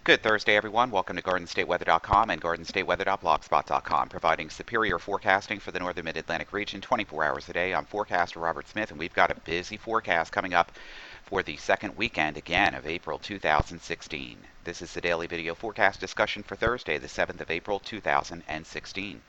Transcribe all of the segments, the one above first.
Good Thursday, everyone. Welcome to GardenStateWeather.com and GardenStateWeather.blogspot.com, providing superior forecasting for the northern mid-Atlantic region 24 hours a day. I'm forecaster Robert Smith, and we've got a busy forecast coming up for the second weekend again of April 2016. This is the daily video forecast discussion for Thursday, the 7th of April 2016.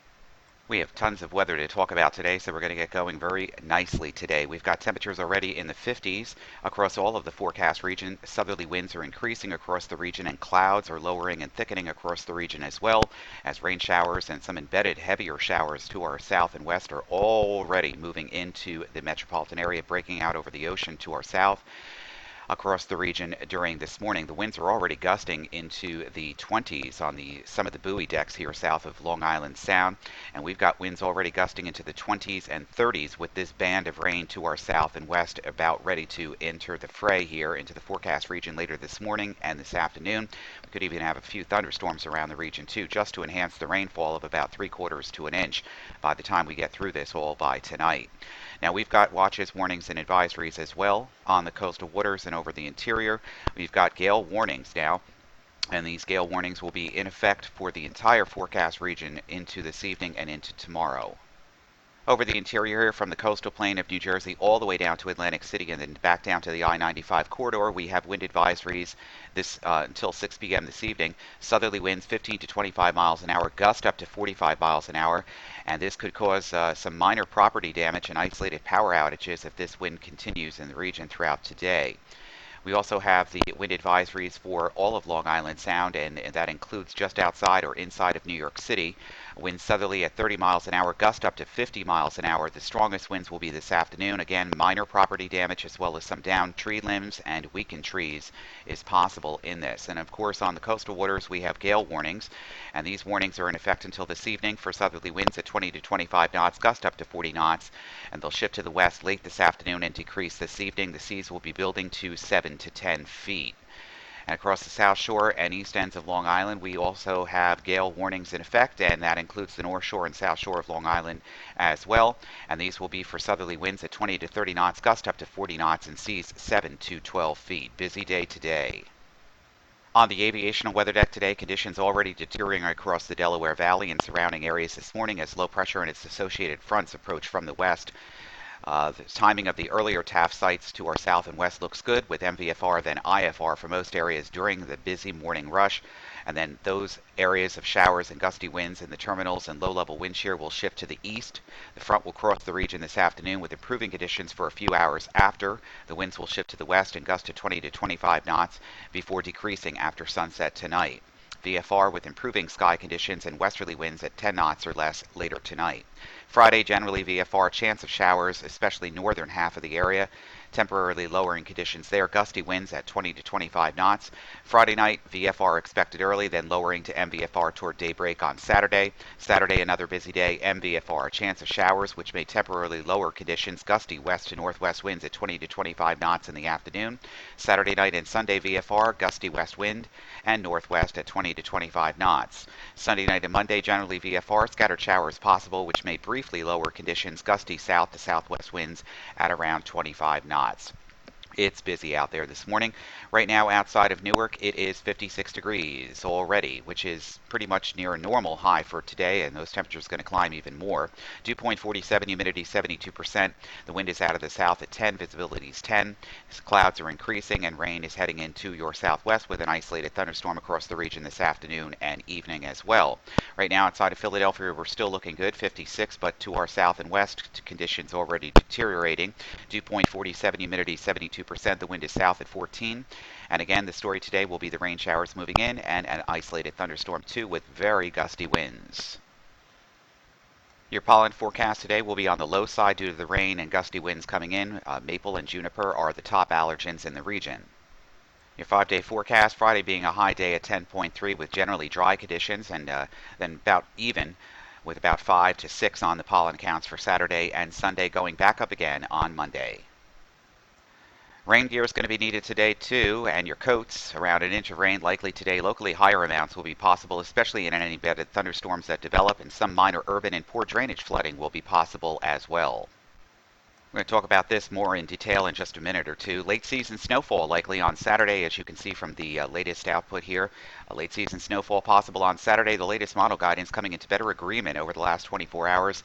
We have tons of weather to talk about today, so we're going to get going very nicely today. We've got temperatures already in the 50s across all of the forecast region. Southerly winds are increasing across the region, and clouds are lowering and thickening across the region as well, as rain showers and some embedded heavier showers to our south and west are already moving into the metropolitan area, breaking out over the ocean to our south. Across the region during this morning, the winds are already gusting into the 20s on some of the buoy decks here south of Long Island Sound, and we've got winds already gusting into the 20s and 30s with this band of rain to our south and west about ready to enter the fray here into the forecast region later this morning and this afternoon. We could even have a few thunderstorms around the region too, just to enhance the rainfall of about 3/4 to an inch by the time we get through this all by tonight. Now we've got watches, warnings, and advisories as well on the coastal waters and over the interior. We've got gale warnings now, and these gale warnings will be in effect for the entire forecast region into this evening and into tomorrow. Over the interior here, from the coastal plain of New Jersey all the way down to Atlantic City and then back down to the I-95 corridor, we have wind advisories this until 6 p.m. this evening. Southerly winds 15 to 25 miles an hour, gust up to 45 miles an hour, and this could cause some minor property damage and isolated power outages if this wind continues in the region throughout today. We also have the wind advisories for all of Long Island Sound, and that includes just outside or inside of New York City. Winds southerly at 30 miles an hour, gust up to 50 miles an hour. The strongest winds will be this afternoon. Again, minor property damage as well as some downed tree limbs and weakened trees is possible in this. And of course, on the coastal waters, we have gale warnings, and these warnings are in effect until this evening for southerly winds at 20 to 25 knots, gust up to 40 knots, and they'll shift to the west late this afternoon and decrease this evening. The seas will be building to 7 to 10 feet. And across the South Shore and east ends of Long Island, we also have gale warnings in effect, and that includes the North Shore and South Shore of Long Island as well. And these will be for southerly winds at 20 to 30 knots, gust up to 40 knots, and seas 7 to 12 feet. Busy day today. On the aviational weather deck today, conditions already deteriorating across the Delaware Valley and surrounding areas this morning as low pressure and its associated fronts approach from the west. The timing of the earlier TAF sites to our south and west looks good, with MVFR then IFR for most areas during the busy morning rush. And then those areas of showers and gusty winds in the terminals and low-level wind shear will shift to the east. The front will cross the region this afternoon with improving conditions for a few hours after. The winds will shift to the west and gust to 20 to 25 knots before decreasing after sunset tonight. VFR with improving sky conditions and westerly winds at 10 knots or less later tonight. Friday, generally VFR, chance of showers, especially northern half of the area. Temporarily lowering conditions there, gusty winds at 20 to 25 knots. Friday night, VFR expected early, then lowering to MVFR toward daybreak on Saturday. Saturday, another busy day, MVFR, chance of showers, which may temporarily lower conditions, gusty west to northwest winds at 20 to 25 knots in the afternoon. Saturday night and Sunday, VFR, gusty west wind, and northwest at 20 to 25 knots. Sunday night and Monday, generally VFR, scattered showers possible, which may briefly lower conditions, gusty south to southwest winds at around 25 knots. It's busy out there this morning. Right now outside of Newark, it is 56 degrees already, which is pretty much near a normal high for today, and those temperatures are going to climb even more. Dew point 47, humidity 72%. The wind is out of the south at 10, visibility is 10. Clouds are increasing and rain is heading into your southwest with an isolated thunderstorm across the region this afternoon and evening as well. Right now outside of Philadelphia, we're still looking good, 56, but to our south and west, conditions already deteriorating. Dew point 47, humidity 72%. The wind is south at 14. And again, the story today will be the rain showers moving in and an isolated thunderstorm too with very gusty winds. Your pollen forecast today will be on the low side due to the rain and gusty winds coming in. Maple and juniper are the top allergens in the region. Your 5-day forecast, Friday being a high day at 10.3 with generally dry conditions, and then about even with about 5 to 6 on the pollen counts for Saturday, and Sunday going back up again on Monday. Rain gear is going to be needed today too, and your coats. Around an inch of rain likely today. Locally higher amounts will be possible, especially in any embedded thunderstorms that develop, and some minor urban and poor drainage flooding will be possible as well. We're going to talk about this more in detail in just a minute or two. Late season snowfall likely on Saturday, as you can see from the latest output here. Late season snowfall possible on Saturday. The latest model guidance coming into better agreement over the last 24 hours.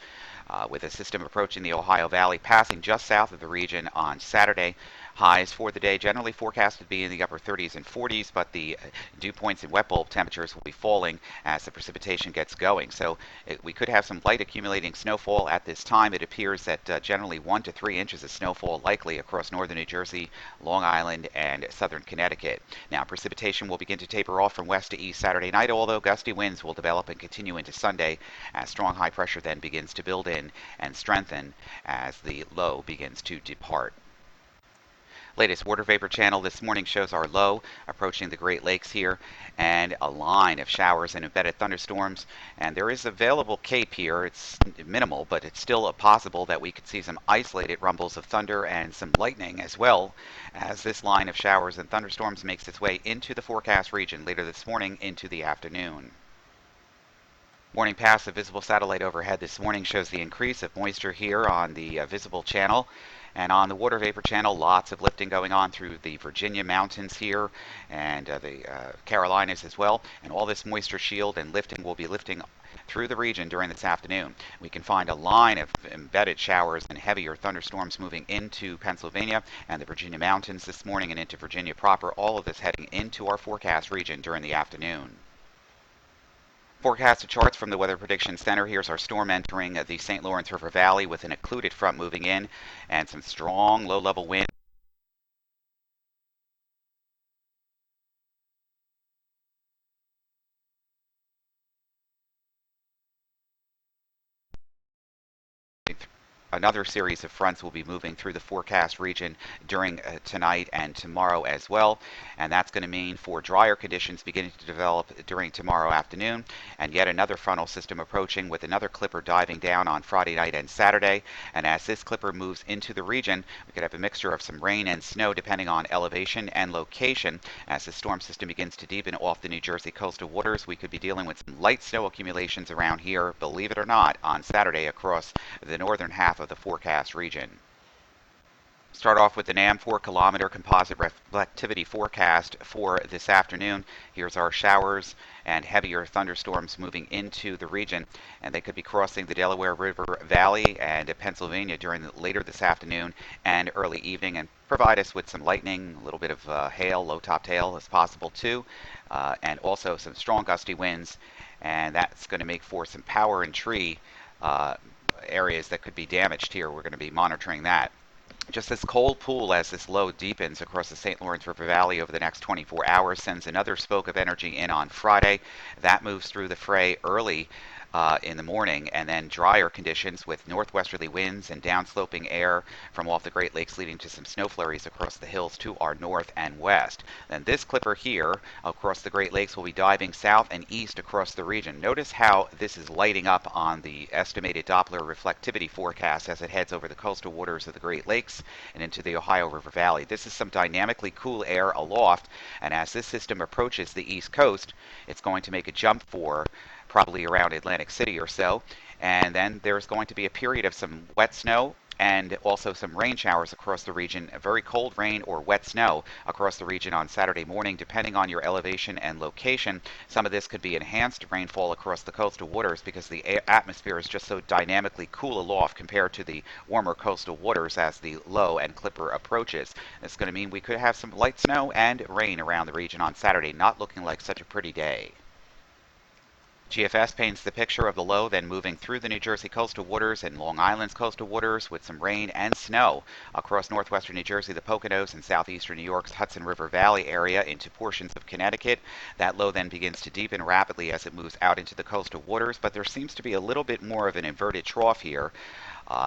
With a system approaching the Ohio Valley, passing just south of the region on Saturday. Highs for the day generally forecasted to be in the upper 30s and 40s, but the dew points and wet bulb temperatures will be falling as the precipitation gets going. So we could have some light accumulating snowfall at this time. It appears that generally 1 to 3 inches of snowfall likely across northern New Jersey, Long Island, and southern Connecticut. Now, precipitation will begin to taper off from west to east Saturday night, although gusty winds will develop and continue into Sunday as strong high pressure then begins to build in and strengthen as the low begins to depart. Latest water vapor channel this morning shows our low approaching the Great Lakes here and a line of showers and embedded thunderstorms. And there is available CAPE here. It's minimal, but it's still possible that we could see some isolated rumbles of thunder and some lightning as well as this line of showers and thunderstorms makes its way into the forecast region later this morning into the afternoon. Morning pass of visible satellite overhead this morning shows the increase of moisture here on the visible channel. And on the water vapor channel, lots of lifting going on through the Virginia mountains here and the Carolinas as well. And all this moisture shield and lifting will be lifting through the region during this afternoon. We can find a line of embedded showers and heavier thunderstorms moving into Pennsylvania and the Virginia mountains this morning and into Virginia proper. All of this heading into our forecast region during the afternoon. Forecasted charts from the Weather Prediction Center. Here's our storm entering the St. Lawrence River Valley with an occluded front moving in and some strong low-level wind. Another series of fronts will be moving through the forecast region during tonight and tomorrow as well, and that's going to mean for drier conditions beginning to develop during tomorrow afternoon, and yet another frontal system approaching with another clipper diving down on Friday night and Saturday. And as this clipper moves into the region, we could have a mixture of some rain and snow depending on elevation and location. As the storm system begins to deepen off the New Jersey coastal waters, we could be dealing with some light snow accumulations around here, believe it or not, on Saturday across the northern half of the forecast region. Start off with the NAM 4-kilometer composite reflectivity forecast for this afternoon. Here's our showers and heavier thunderstorms moving into the region, and they could be crossing the Delaware River Valley and Pennsylvania during later this afternoon and early evening, and provide us with some lightning, a little bit of hail, low-topped hail as possible too, and also some strong gusty winds, and that's going to make for some power and tree areas that could be damaged here. We're going to be monitoring that. Just this cold pool as this low deepens across the St. Lawrence River Valley over the next 24 hours sends another spoke of energy in on Friday. That moves through the fray early in the morning, and then drier conditions with northwesterly winds and downsloping air from off the Great Lakes leading to some snow flurries across the hills to our north and west. Then this clipper here across the Great Lakes will be diving south and east across the region. Notice how this is lighting up on the estimated Doppler reflectivity forecast as it heads over the coastal waters of the Great Lakes and into the Ohio River Valley. This is some dynamically cool air aloft, and as this system approaches the east coast, it's going to make a jump for probably around Atlantic City or so, and then there's going to be a period of some wet snow and also some rain showers across the region, a very cold rain or wet snow across the region on Saturday morning, depending on your elevation and location. Some of this could be enhanced rainfall across the coastal waters because the atmosphere is just so dynamically cool aloft compared to the warmer coastal waters as the low and clipper approaches. It's going to mean we could have some light snow and rain around the region on Saturday, not looking like such a pretty day. GFS paints the picture of the low then moving through the New Jersey coastal waters and Long Island's coastal waters with some rain and snow across northwestern New Jersey, the Poconos, and southeastern New York's Hudson River Valley area into portions of Connecticut. That low then begins to deepen rapidly as it moves out into the coastal waters, but there seems to be a little bit more of an inverted trough here.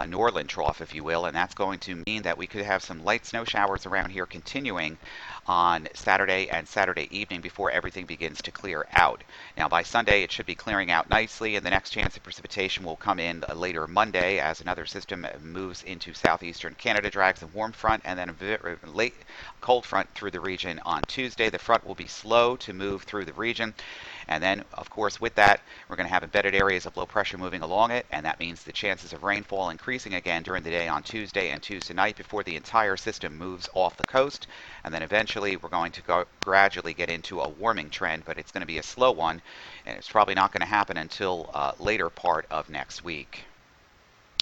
Norland trough, if you will, and that's going to mean that we could have some light snow showers around here continuing on Saturday and Saturday evening before everything begins to clear out. Now, by Sunday, it should be clearing out nicely, and the next chance of precipitation will come in later Monday as another system moves into southeastern Canada, drags a warm front, and then a late cold front through the region on Tuesday. The front will be slow to move through the region. And then, of course, with that, we're going to have embedded areas of low pressure moving along it, and that means the chances of rainfall increasing again during the day on Tuesday and Tuesday night before the entire system moves off the coast. And then eventually we're going to gradually get into a warming trend, but it's going to be a slow one, and it's probably not going to happen until later part of next week.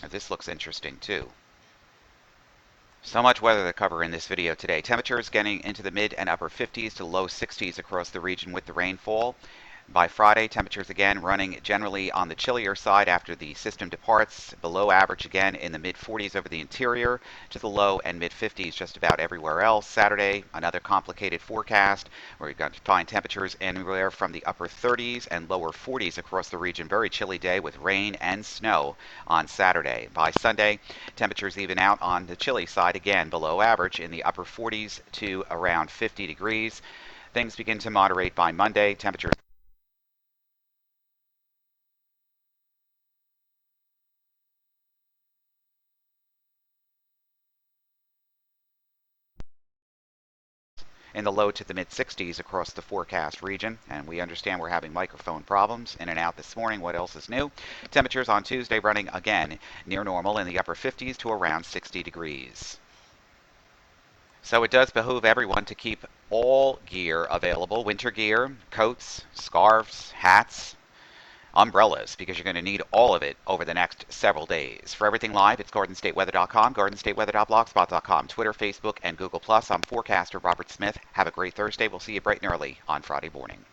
This looks interesting too. So much weather to cover in this video today. Temperatures getting into the mid and upper 50s to low 60s across the region with the rainfall. By Friday, temperatures again running generally on the chillier side after the system departs. Below average again in the mid 40s over the interior, to the low and mid 50s just about everywhere else. Saturday, another complicated forecast where you're going to find temperatures anywhere from the upper 30s and lower 40s across the region. Very chilly day with rain and snow on Saturday. By Sunday, temperatures even out on the chilly side again, below average in the upper 40s to around 50 degrees. Things begin to moderate by Monday. Temperatures in the low to the mid 60s across the forecast region. And we understand we're having microphone problems in and out this morning. What else is new? Temperatures on Tuesday running again near normal in the upper 50s to around 60 degrees. So it does behoove everyone to keep all gear available: winter gear, coats, scarves, hats, umbrellas, because you're going to need all of it over the next several days. For everything live, it's GardenStateWeather.com, GardenStateWeather.blogspot.com, Twitter, Facebook, and Google+. I'm forecaster Robert Smith. Have a great Thursday. We'll see you bright and early on Friday morning.